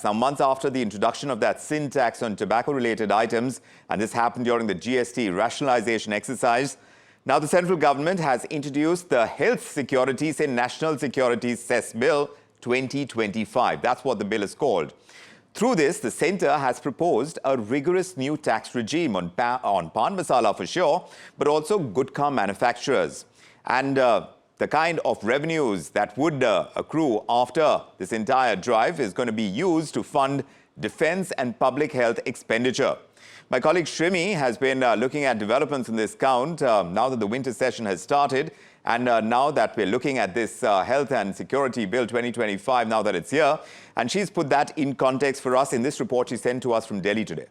Now, months after the introduction of that sin tax on tobacco-related items, and this happened during the GST rationalization exercise, now the central government has introduced the Health Securities and National Securities CESS Bill 2025. That's what the bill is called. Through this, the centre has proposed a rigorous new tax regime on Pan Masala for sure, but also gutka manufacturers. And the kind of revenues that would accrue after this entire drive is going to be used to fund defence and public health expenditure. My colleague Shrimi has been looking at developments in this count now that the winter session has started, and now that we're looking at this Health and Security Bill 2025, now that it's here. And she's put that in context for us in this report she sent to us from Delhi today.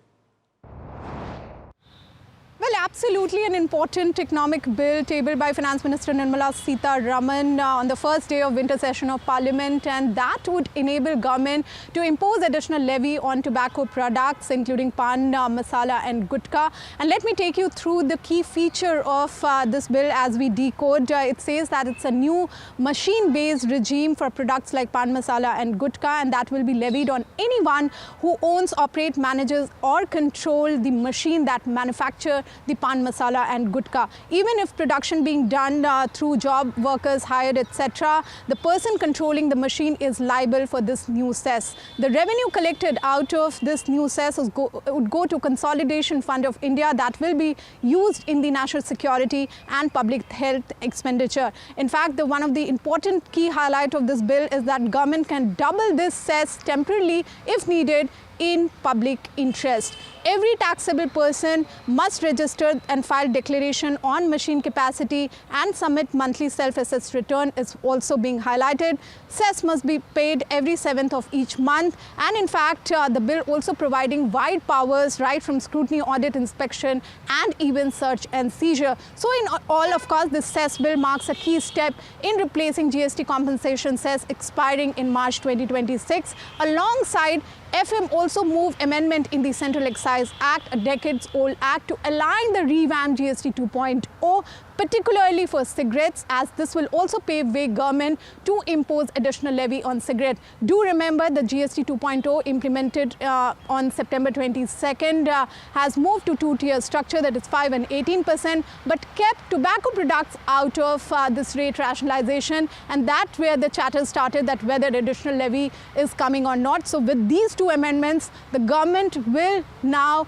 Well, absolutely an important economic bill tabled by Finance Minister Nirmala Sitharaman on the first day of winter session of Parliament, and that would enable government to impose additional levy on tobacco products, including Pan Masala and gutka. And let me take you through the key feature of this bill as we decode. It says that it's a new machine-based regime for products like Pan Masala and gutka, and that will be levied on anyone who owns, operates, manages or control the machine that manufacture the Pan Masala and gutka. Even if production being done through job workers hired, etc., the person controlling the machine is liable for this new cess. The revenue collected out of this new cess would go to Consolidation Fund of India that will be used in the national security and public health expenditure. In fact, one of the important key highlight of this bill is that government can double this cess temporarily if needed in public interest. Every taxable person must register and file declaration on machine capacity and submit monthly self-assessed return is also being highlighted. Cess must be paid every 7th of each month, and in fact the bill also providing wide powers right from scrutiny, audit, inspection and even search and seizure. So in all, of course, this cess bill marks a key step in replacing GST compensation cess expiring in March 2026. Alongside, FM also moved amendment in the Central Excise Act, a decades-old act, to align the revamped GST 2.0, particularly for cigarettes, as this will also pave way government to impose additional levy on cigarette. Do remember the GST 2.0 implemented on September 22nd has moved to two-tier structure, that is 5 and 18%, but kept tobacco products out of this rate rationalization, and that's where the chatter started that whether additional levy is coming or not. So with these two amendments, the government will now,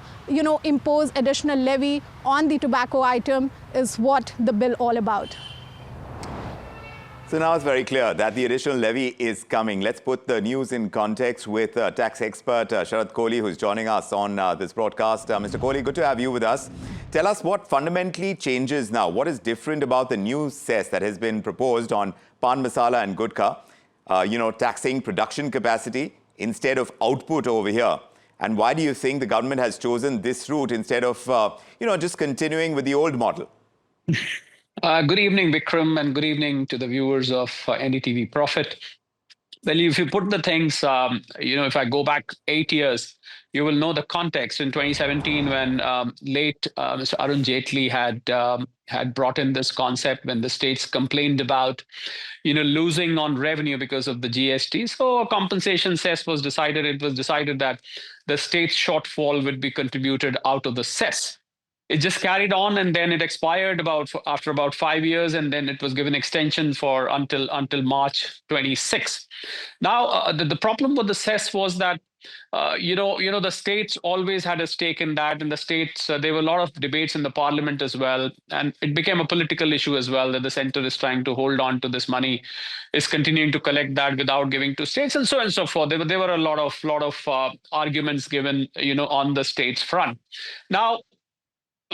impose additional levy on the tobacco item is what the bill all about. So now it's very clear that the additional levy is coming. Let's put the news in context with tax expert Sharad Kohli, who's joining us on this broadcast. Mr. Kohli, good to have you with us. Tell us what fundamentally changes now. What is different about the new cess that has been proposed on Pan Masala and gutka? Taxing production capacity instead of output over here. And why do you think the government has chosen this route instead of, just continuing with the old model? Good evening, Vikram, and good evening to the viewers of NDTV Profit. Well, if you put the things, if I go back 8 years, you will know the context. In 2017, when late Mr. Arun Jaitley had brought in this concept when the states complained about, losing on revenue because of the GST. So a compensation cess was decided. It was decided that the state's shortfall would be contributed out of the cess. It just carried on, and then it expired after about 5 years, and then it was given extension for until March 26. Now, the problem with the cess was that the states always had a stake in that, and the states there were a lot of debates in the parliament as well, and it became a political issue as well that the centre is trying to hold on to this money, is continuing to collect that without giving to states, and so on and so forth. There were a lot of arguments given on the states front. Now,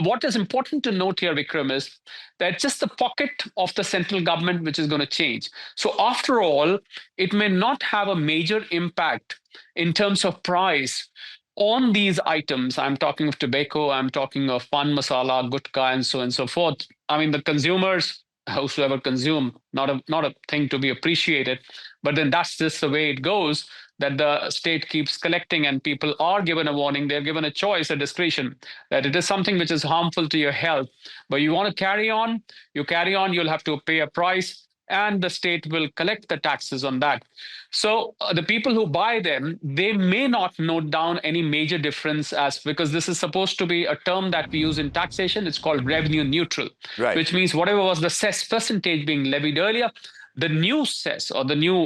what is important to note here, Vikram, is that just the pocket of the central government which is going to change. So after all, it may not have a major impact in terms of price on these items. I'm talking of tobacco, I'm talking of Pan Masala, gutka, and so on and so forth. I mean, the consumers, whosoever consume, not a thing to be appreciated, but then that's just the way it goes, that the state keeps collecting and people are given a warning, they're given a choice, a discretion, that it is something which is harmful to your health, but you want to carry on, you carry on, you'll have to pay a price. and the state will collect the taxes on that. So the people who buy them, they may not note down any major difference, as because this is supposed to be a term that we use in taxation. It's called revenue neutral, Right. which means whatever was the cess percentage being levied earlier, the new cess or the new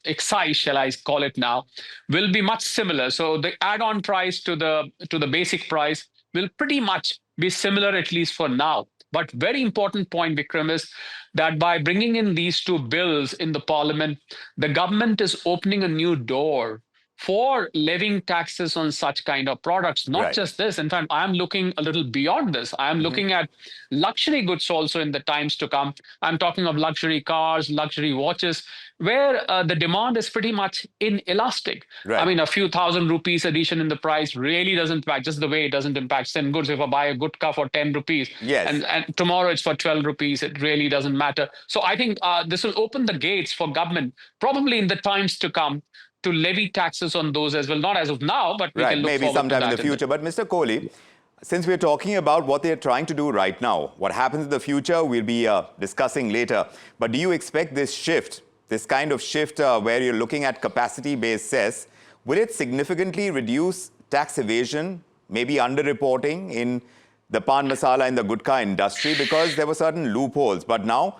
excise, shall I call it now, will be much similar. So the add-on price to the basic price will pretty much be similar, at least for now. But very important point, Vikram, is that by bringing in these two bills in the parliament, the government is opening a new door for levying taxes on such kind of products. Not Right. just this. In fact, I'm looking a little beyond this. I'm looking at luxury goods also in the times to come. I'm talking of luxury cars, luxury watches, where the demand is pretty much inelastic. Right. I mean, a few thousand rupees addition in the price really doesn't impact, just the way it doesn't impact thin goods. If I buy a gutka for 10 rupees Yes. and tomorrow it's for 12 rupees, it really doesn't matter. So I think this will open the gates for government, probably in the times to come, to levy taxes on those as well. Not as of now, but we Right, can look maybe forward sometime to in that the future. But Mr. Kohli, since we're talking about what they're trying to do right now, what happens in the future, we'll be discussing later. But do you expect this shift, this kind of shift where you're looking at capacity-based cess, will it significantly reduce tax evasion, maybe underreporting in the Pan Masala and the gutka industry? Because there were certain loopholes. But now,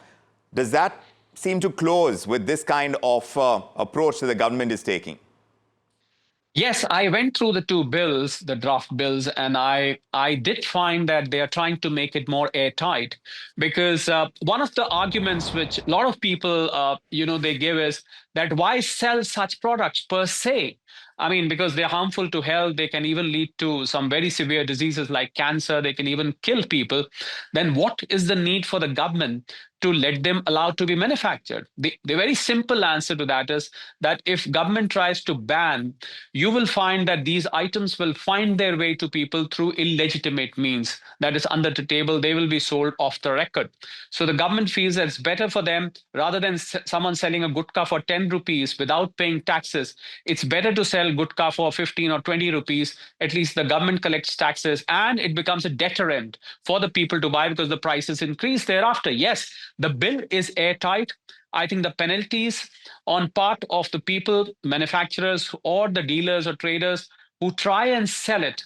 does that seem to close with this kind of approach that the government is taking? Yes, I went through the two bills, the draft bills, and I did find that they are trying to make it more airtight, because one of the arguments which a lot of people, they give is that why sell such products per se? I mean, because they're harmful to health, they can even lead to some very severe diseases like cancer, they can even kill people. Then what is the need for the government to let them allowed to be manufactured? The very simple answer to that is that if government tries to ban, you will find that these items will find their way to people through illegitimate means. That is, under the table, they will be sold off the record. So the government feels that it's better for them, rather than someone selling a gutka for 10 rupees without paying taxes, it's better to sell gutka for 15 or 20 rupees. At least the government collects taxes and it becomes a deterrent for the people to buy, because the prices increase thereafter. Yes, the bill is airtight. I think the penalties on part of the people, manufacturers or the dealers or traders who try and sell it,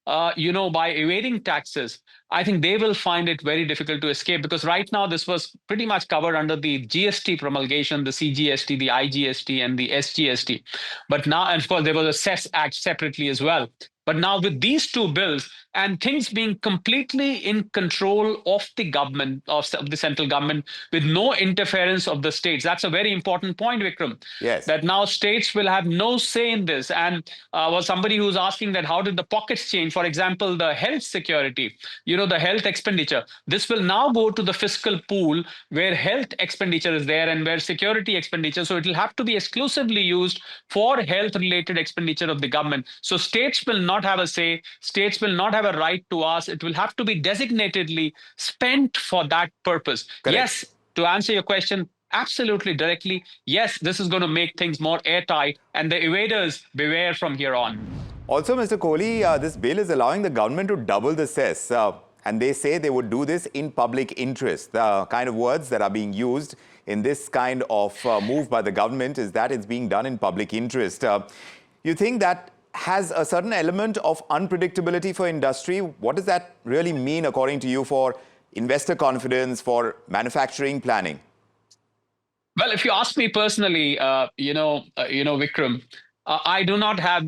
by evading taxes, I think they will find it very difficult to escape, because right now this was pretty much covered under the GST promulgation, the CGST, the IGST, and the SGST. But now, and of course, there was a CESS Act separately as well. But now with these two bills and things being completely in control of the government, of the central government, with no interference of the states, that's a very important point, Vikram. Yes. That now states will have no say in this. And was somebody who's asking that how did the pockets change? For example, the health security, the health expenditure. This will now go to the fiscal pool where health expenditure is there and where security expenditure. So it will have to be exclusively used for health-related expenditure of the government. So states will not have a say. States will not have a right to ask. It will have to be designatedly spent for that purpose. Correct. Yes, to answer your question, absolutely directly, yes, this is going to make things more airtight, and the evaders beware from here on. Also, Mr. Kohli, this bill is allowing the government to double the cess. And they say they would do this in public interest. The kind of words that are being used in this kind of move by the government is that it's being done in public interest. You think that has a certain element of unpredictability for industry? What does that really mean, according to you, for investor confidence, for manufacturing planning? Well, if you ask me personally, Vikram, I do not have,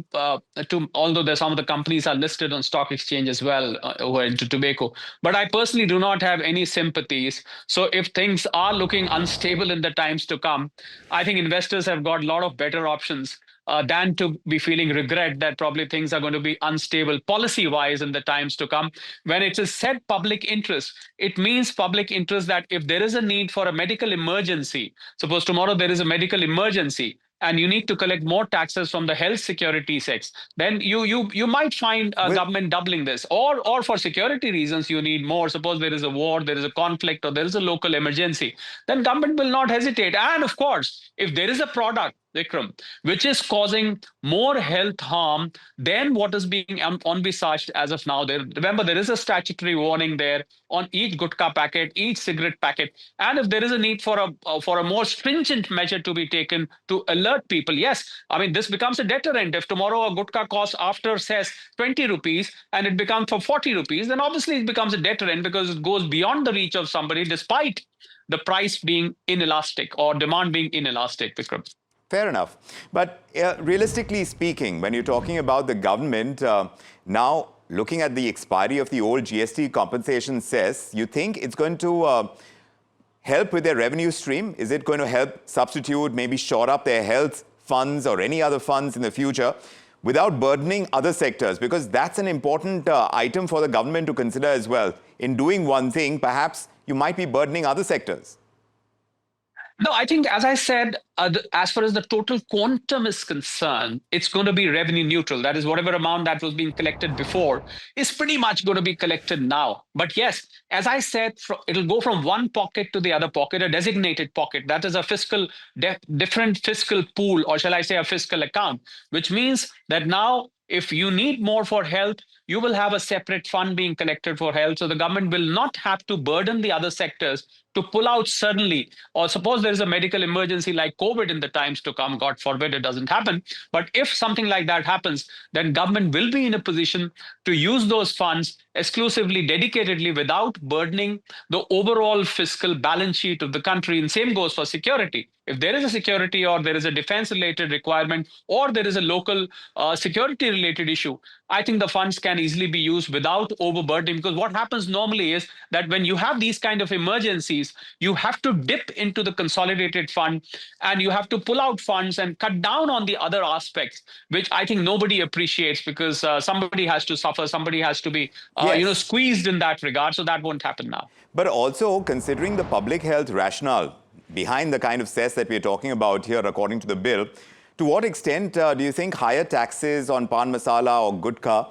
although some of the companies are listed on stock exchange as well who are into tobacco, but I personally do not have any sympathies. So if things are looking unstable in the times to come, I think investors have got a lot of better options than to be feeling regret that probably things are going to be unstable policy-wise in the times to come. When it is said public interest, it means public interest that if there is a need for a medical emergency, suppose tomorrow there is a medical emergency, and you need to collect more taxes from the health security sector, then you might find government doubling this. Or for security reasons, you need more. Suppose there is a war, there is a conflict, or there is a local emergency, then government will not hesitate. And of course, if there is a product Vikram, which is causing more health harm than what is being envisaged as of now. Remember, there is a statutory warning there on each gutka packet, each cigarette packet, and if there is a need for a more stringent measure to be taken to alert people, yes, I mean this becomes a deterrent. If tomorrow a gutka costs after CESS 20 rupees and it becomes for 40 rupees, then obviously it becomes a deterrent because it goes beyond the reach of somebody, despite the price being inelastic or demand being inelastic, Vikram. Fair enough. But realistically speaking, when you're talking about the government, now looking at the expiry of the old GST compensation cess, you think it's going to help with their revenue stream? Is it going to help substitute, maybe shore up their health funds or any other funds in the future without burdening other sectors? Because that's an important item for the government to consider as well. In doing one thing, perhaps you might be burdening other sectors. No, I think, as I said, as far as the total quantum is concerned, it's going to be revenue neutral. That is, whatever amount that was being collected before is pretty much going to be collected now. But yes, as I said, it'll go from one pocket to the other pocket, a designated pocket. That is a different fiscal pool, or shall I say a fiscal account, which means that now if you need more for health, you will have a separate fund being collected for health. So the government will not have to burden the other sectors to pull out suddenly, or suppose there is a medical emergency like COVID in the times to come, God forbid it doesn't happen. But if something like that happens, then government will be in a position to use those funds exclusively, dedicatedly, without burdening the overall fiscal balance sheet of the country. And same goes for security. If there is a security or there is a defense-related requirement or there is a local security-related issue, I think the funds can easily be used without overburdening. Because what happens normally is that when you have these kind of emergencies, you have to dip into the consolidated fund and you have to pull out funds and cut down on the other aspects, which I think nobody appreciates, because somebody has to suffer, somebody has to be squeezed in that regard. So that won't happen now. But also considering the public health rationale behind the kind of cess that we're talking about here, according to the bill, to what extent do you think higher taxes on Pan Masala or gutka,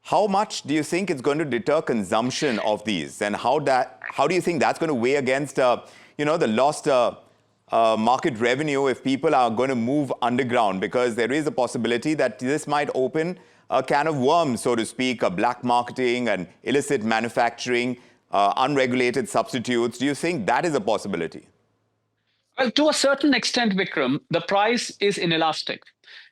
how much do you think it's going to deter consumption of these? And how do you think that's going to weigh against, the lost market revenue if people are going to move underground? Because there is a possibility that this might open a can of worms, so to speak, black marketing and illicit manufacturing, unregulated substitutes. Do you think that is a possibility? Well, to a certain extent, Vikram, the price is inelastic.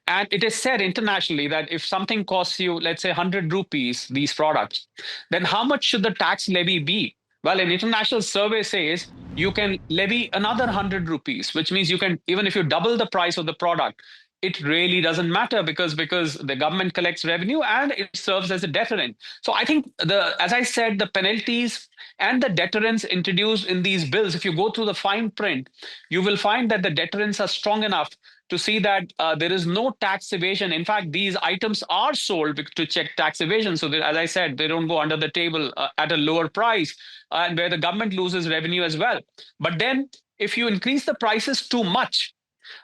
And it is said internationally that if something costs you, let's say 100 rupees, these products, then how much should the tax levy be? Well, an international survey says you can levy another 100 rupees, which means you can, even if you double the price of the product, it really doesn't matter because the government collects revenue and it serves as a deterrent. So I think, as I said, the penalties and the deterrents introduced in these bills, if you go through the fine print, you will find that the deterrents are strong enough to see that there is no tax evasion. In fact, these items are sold to check tax evasion. So that, as I said, they don't go under the table at a lower price, and where the government loses revenue as well. But then if you increase the prices too much,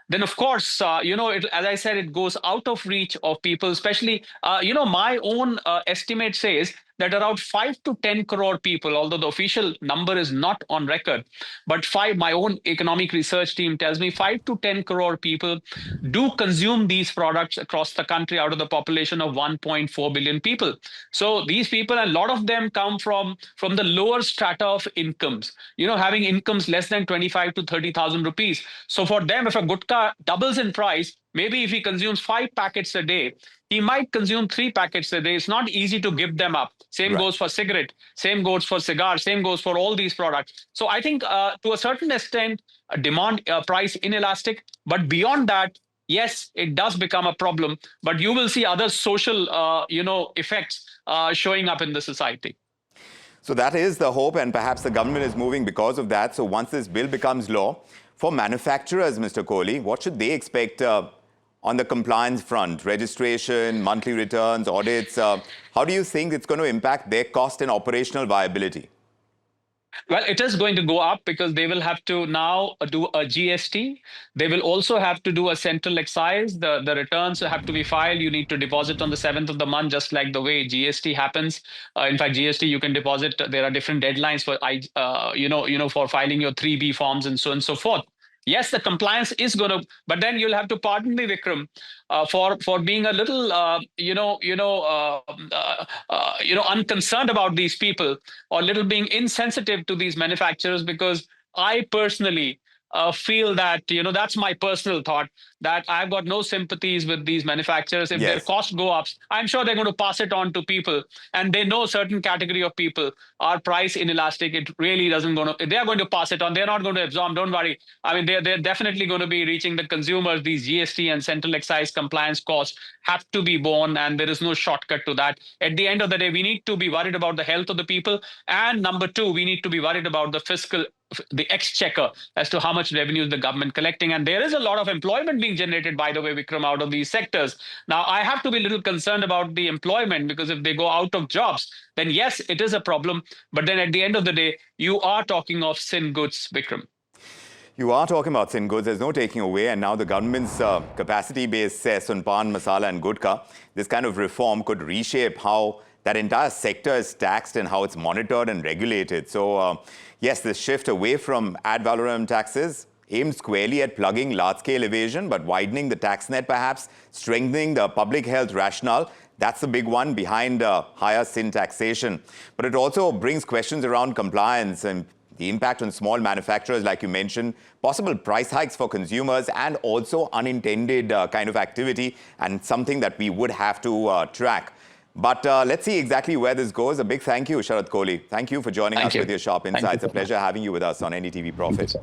then of course, as I said, it goes out of reach of people, especially, my own estimate says that around 5 to 10 crore people, although the official number is not on record, but my own economic research team tells me 5 to 10 crore people do consume these products across the country out of the population of 1.4 billion people. So these people, a lot of them come from the lower strata of incomes, having incomes less than 25 to 30,000 rupees. So for them, if a gutka doubles in price, maybe if he consumes 5 packets a day, he might consume 3 packets a day. It's not easy to give them up. Same goes for cigarette, same goes for cigar, same goes for all these products. So I think to a certain extent, demand price inelastic. But beyond that, yes, it does become a problem. But you will see other social, effects showing up in the society. So that is the hope, and perhaps the government is moving because of that. So once this bill becomes law, for manufacturers, Mr. Kohli, what should they expect on the compliance front? Registration, monthly returns, audits. How do you think it's going to impact their cost and operational viability? Well, it is going to go up because they will have to now do a GST. They will also have to do a central excise. The returns have to be filed. You need to deposit on the 7th of the month, just like the way GST happens. In fact, GST, you can deposit. There are different deadlines for, for filing your 3B forms and so on and so forth. Yes, the compliance is going to, but then you'll have to pardon me, Vikram, for being a little, unconcerned about these people, or little being insensitive to these manufacturers, because I personally feel that, that's my personal thought, that I've got no sympathies with these manufacturers. If their Yes. costs go up, I'm sure they're going to pass it on to people, and they know certain category of people are price inelastic. It really doesn't going to. They're going to pass it on. They're not going to absorb. Don't worry. I mean, they're definitely going to be reaching the consumers. These GST and central excise compliance costs have to be borne, and there is no shortcut to that. At the end of the day, we need to be worried about the health of the people, and number two, we need to be worried about the exchequer, as to how much revenue is the government collecting. And there is a lot of employment being generated, by the way, Vikram, out of these sectors. Now, I have to be a little concerned about the employment, because if they go out of jobs, then yes, it is a problem. But then at the end of the day, you are talking of sin goods, Vikram. You are talking about sin goods. There's no taking away. And now the government's capacity-based cess on Pan Masala and Gutka, this kind of reform could reshape how that entire sector is taxed and how it's monitored and regulated. So, yes, this shift away from ad valorem taxes aimed squarely at plugging large-scale evasion, but widening the tax net perhaps, strengthening the public health rationale. That's the big one behind higher sin taxation. But it also brings questions around compliance and the impact on small manufacturers, like you mentioned, possible price hikes for consumers, and also unintended kind of activity, and something that we would have to track. But let's see exactly where this goes. A big thank you, Sharad Kohli. Thank you for joining us with your sharp insights. A pleasure having you with us on NDTV Profit.